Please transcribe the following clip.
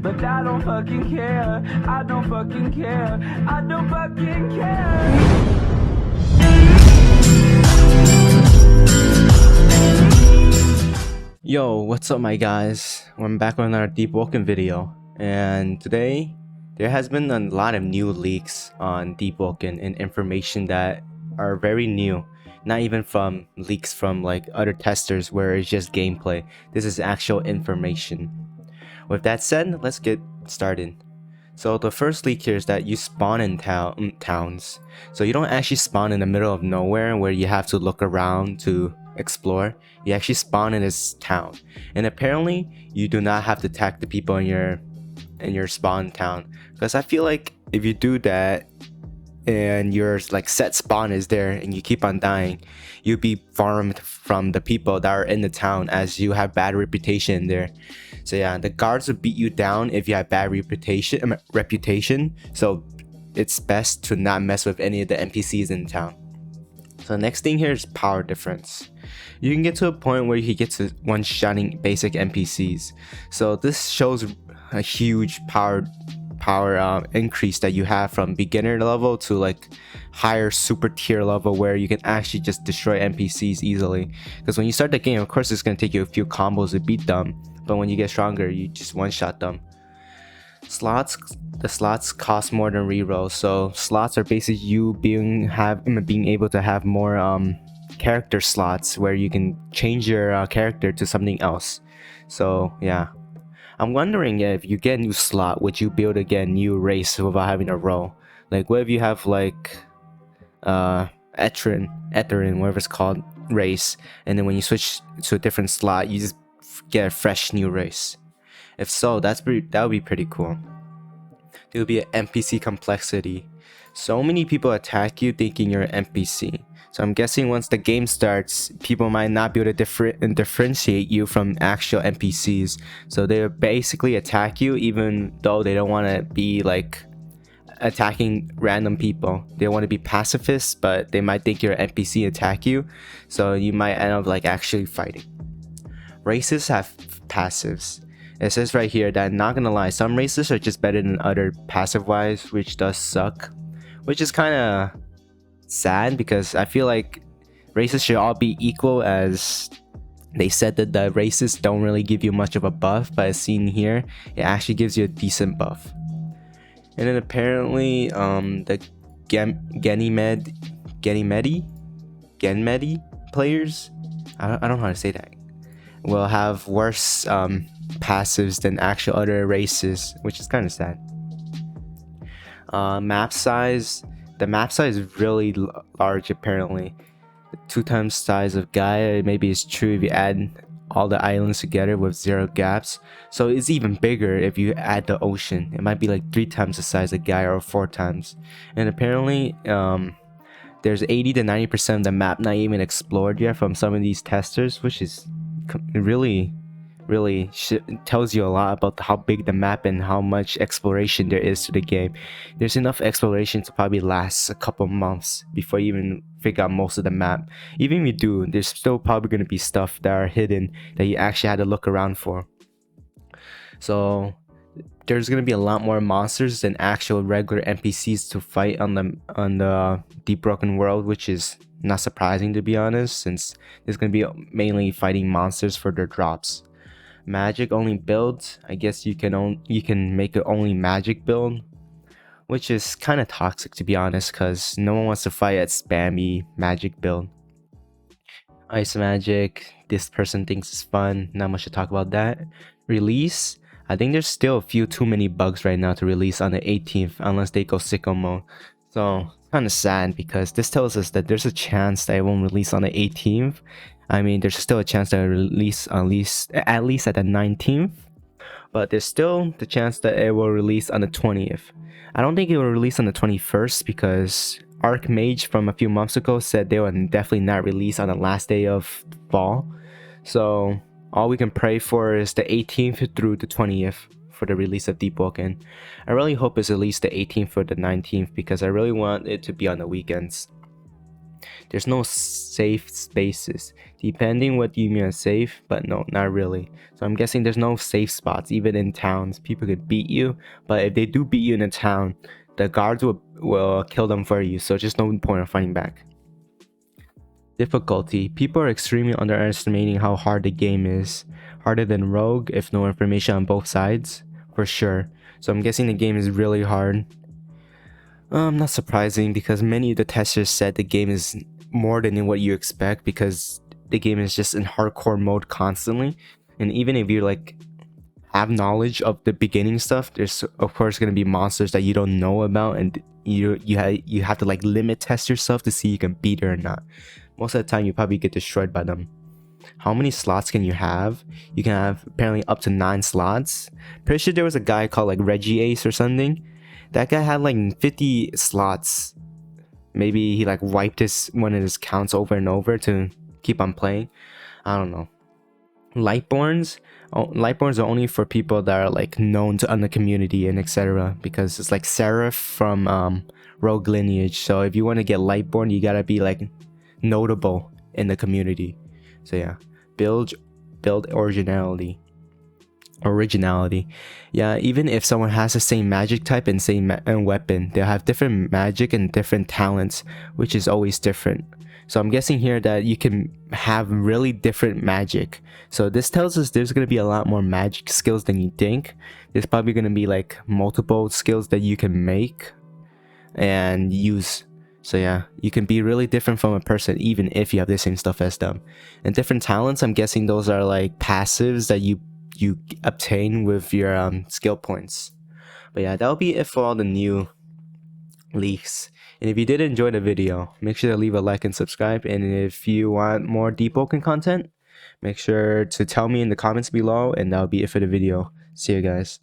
but I don't fucking care. I don't fucking care. I don't fucking care. Yo, what's up my guys? I'm back with another Deepwoken video, and today there has been a lot of new leaks on Deepwoken and information that are very new, not even from leaks from like other testers where it's just gameplay. This is actual information. With that said, let's get started. So the first leak here is that you spawn in towns. So you don't actually spawn in the middle of nowhere where you have to look around to explore. You actually spawn in this town. And apparently you do not have to attack the people in your spawn town. Because I feel like if you do that and your like set spawn is there and you keep on dying, you'll be farmed from the people that are in the town as you have bad reputation there. So yeah, the guards will beat you down if you have bad reputation. So it's best to not mess with any of the NPCs in town. So the next thing here is power difference. You can get to a point where you get to one-shotting basic NPCs. So this shows a huge power increase that you have from beginner level to like higher super tier level, where you can actually just destroy NPCs easily. Because when you start the game, of course it's going to take you a few combos to beat them, but when you get stronger, you just one-shot them. The slots cost more than rerolls, so slots are basically you being able to have more character slots where you can change your character to something else. So yeah, I'm wondering if you get a new slot, would you be able to get a new race without having a roll? Like what if you have like Etherin, whatever it's called, race, and then when you switch to a different slot, you just get a fresh new race. If so, that would be pretty cool. There will be an NPC complexity. So many people attack you thinking you're an NPC. So I'm guessing once the game starts, people might not be able to differentiate you from actual NPCs. So they basically attack you even though they don't want to be like attacking random people. They want to be pacifists, but they might think you're an NPC and attack you. So you might end up like actually fighting. Races have passives. It says right here that, not gonna lie, some races are just better than other passive wise, which does suck, which is kind of sad because I feel like races should all be equal, as they said that the races don't really give you much of a buff, but as seen here, it actually gives you a decent buff. And then apparently the Genmedi players, I don't know how to say that, will have worse passives than actual other races, which is kind of sad. Map size. The map size is really large apparently. 2 times size of Gaia. Maybe it's true if you add all the islands together with 0 gaps. So it's even bigger if you add the ocean. It might be like 3 times the size of Gaia or 4 times. And apparently there's 80 to 90% of the map not even explored yet from some of these testers, which is really tells you a lot about how big the map and how much exploration there is to the game. There's enough exploration to probably last a couple months before you even figure out most of the map. Even if you do, there's still probably going to be stuff that are hidden that you actually had to look around for. So there's going to be a lot more monsters than actual regular NPCs to fight on the Deepwoken world, which is not surprising to be honest, since there's going to be mainly fighting monsters for their drops. Magic only builds. I guess you can make it only magic build, which is kind of toxic to be honest, because no one wants to fight at spammy magic build. Ice magic, this person thinks it's fun, not much to talk about that. Release, I think there's still a few too many bugs right now to release on the 18th unless they go sicko mode. So kind of sad because this tells us that there's a chance that it won't release on the 18th. I mean, there's still a chance that it will release at least at the 19th, but there's still the chance that it will release on the 20th. I don't think it will release on the 21st because Archmage from a few months ago said they will definitely not release on the last day of fall. So all we can pray for is the 18th through the 20th for the release of Deepwoken. I really hope it's at least the 18th or the 19th because I really want it to be on the weekends. There's no safe spaces. Depending what you mean as safe, but no, not really. So I'm guessing there's no safe spots. Even in towns, people could beat you, but if they do beat you in a town, the guards will kill them for you, so just no point of fighting back. Difficulty. People are extremely underestimating how hard the game is. Harder than Rogue if no information on both sides, for sure. So I'm guessing the game is really hard. Not surprising, because many of the testers said the game is more than what you expect, because the game is just in hardcore mode constantly. And even if you like have knowledge of the beginning stuff, there's of course going to be monsters that you don't know about, and you have to like limit test yourself to see you can beat it or not. Most of the time you probably get destroyed by them. How many slots can you have? You can have apparently up to 9 slots. Pretty sure there was a guy called like Reggie Ace or something. That guy had like 50 slots. Maybe he like wiped one of his counts over and over to keep on playing. I don't know. Lightborns are only for people that are like known on the community and etc, because it's like Seraph from Rogue Lineage. So if you want to get Lightborn, you gotta be like notable in the community. So yeah, build originality. Yeah, even if someone has the same magic type and same weapon, they'll have different magic and different talents, which is always different. So I'm guessing here that you can have really different magic. So this tells us there's going to be a lot more magic skills than you think. There's probably going to be like multiple skills that you can make and use. So yeah, you can be really different from a person even if you have the same stuff as them. And different talents, I'm guessing those are like passives that you obtain with your skill points. But yeah, that'll be it for all the new leaks. And if you did enjoy the video, make sure to leave a like and subscribe. And if you want more Deepwoken content, make sure to tell me in the comments below, and that'll be it for the video. See you guys.